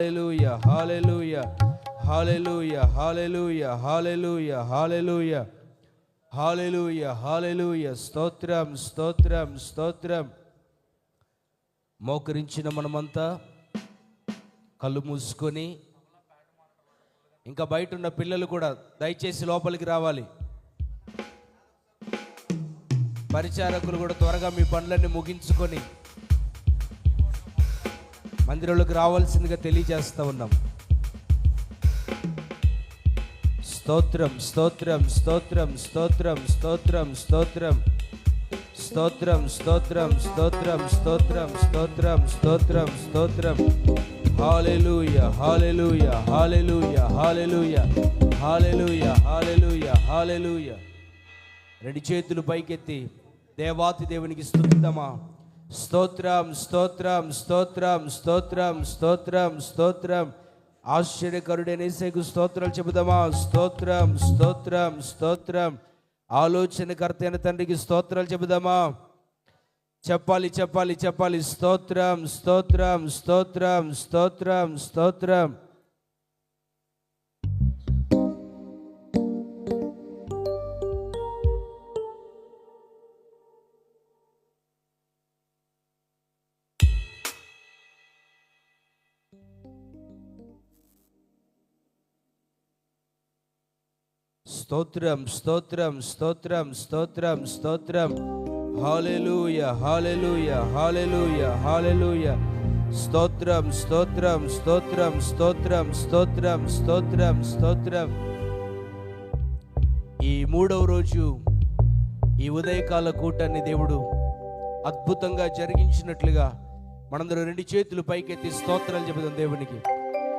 హల్లెలూయా హల్లెలూయా హల్లెలూయా హల్లెలూయా హల్లెలూయా హల్లెలూయా హల్లెలూయా హల్లెలూయా. స్తోత్రం స్తోత్రం స్తోత్రం. మోకరించిన మనమంతా కళ్ళు మూసుకొని, ఇంకా బయట ఉన్న పిల్లలు కూడా దయచేసి లోపలికి రావాలి. పరిచారకులు కూడా త్వరగా మీ పనులన్నీ ముగించుకొని మందిరంలోకి రావాల్సిందిగా తెలియజేస్తా ఉన్నాం. స్తోత్రం స్తోత్రం స్తోత్రం స్తోత్రం స్తోత్రం స్తోత్రం స్తోత్రం స్తోత్రం స్తోత్రం స్తోత్రం స్తోత్రం స్తోత్రం స్తోత్రం. హల్లెలూయా హల్లెలూయా హల్లెలూయా హల్లెలూయా హల్లెలూయా హల్లెలూయా హల్లెలూయా. రెండు చేతులు పైకెత్తి దేవాతి దేవునికి స్తుతిద్దామా. స్తోత్రం స్తోత్రం స్తోత్రం స్తోత్రం స్తోత్రం స్తోత్రం. ఆశ్చర్యకరుడైన యేసుకు స్తోత్రాలు చెబుదామా. స్తోత్రం స్తోత్రం స్తోత్రం. ఆలోచనకర్త అయిన తండ్రికి స్తోత్రాలు చెబుదామా. చెప్పాలి చెప్పాలి చెప్పాలి. స్తోత్రం స్తోత్రం స్తోత్రం స్తోత్రం స్తోత్రం. స్తోత్రం స్తోత్రం స్తోత్రం స్తోత్రం స్తోత్రం. హల్లెలూయా హల్లెలూయా హల్లెలూయా హల్లెలూయా. స్తోత్రం స్తోత్రం స్తోత్రం స్తోత్రం స్తోత్రం స్తోత్రం స్తోత్రం. ఈ మూడవ రోజు ఈ ఉదయకాల కూటాన్ని దేవుడు అద్భుతంగా జరిగించినట్లుగా మనందరూ రెండు చేతులు పైకెత్తి స్తోత్రాలు చెబుదాం దేవునికి.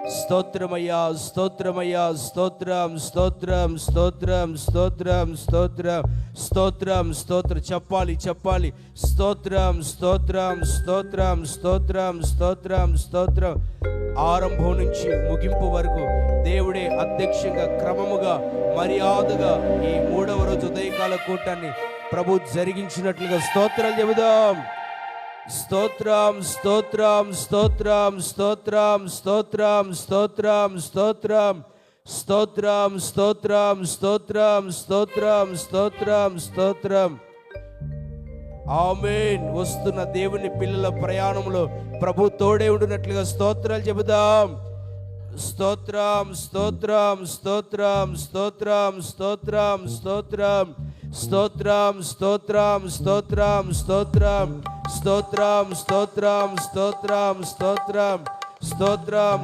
స్తోత్రమయ్యా స్తోత్రమయ్యా స్తోత్రం స్తోత్రం స్తోత్రం స్తోత్రం స్తోత్రం స్తోత్రం స్తోత్రం. చెప్పాలి చెప్పాలి. స్తోత్రం స్తోత్రం స్తోత్రం స్తోత్రం స్తోత్రం స్తోత్రం. ఆరంభం నుంచి ముగింపు వరకు దేవుడే అధ్యక్షంగా క్రమముగా మర్యాదగా ఈ మూడవ రోజు ఉదయకాల కూటాన్ని ప్రభు జరిగించినట్లుగా స్తోత్రాలు చెబుదాం. స్తోత్రం స్తోత్రం స్తోత్రం స్తోత్రం స్తోత్రం స్తోత్రం స్తోత్రం స్తోత్రం స్తోత్రం స్తోత్రం స్తోత్రం స్తోత్రం స్తోత్రం. ఆమేన్. వస్తున్న దేవుని పిల్లల ప్రయాణంలో ప్రభు తోడే ఉండినట్లుగా స్తోత్రాలు చెబుదాం. స్తోత్రం స్తోత్రం స్తోత్రం స్తోత్రం స్తోత్రం స్తోత్రం స్తోత్రం స్తోత్రం స్తోత్రం స్తోత్రం స్తోత్రం స్తోత్రం స్తోత్రం స్తోత్రం స్తోత్రం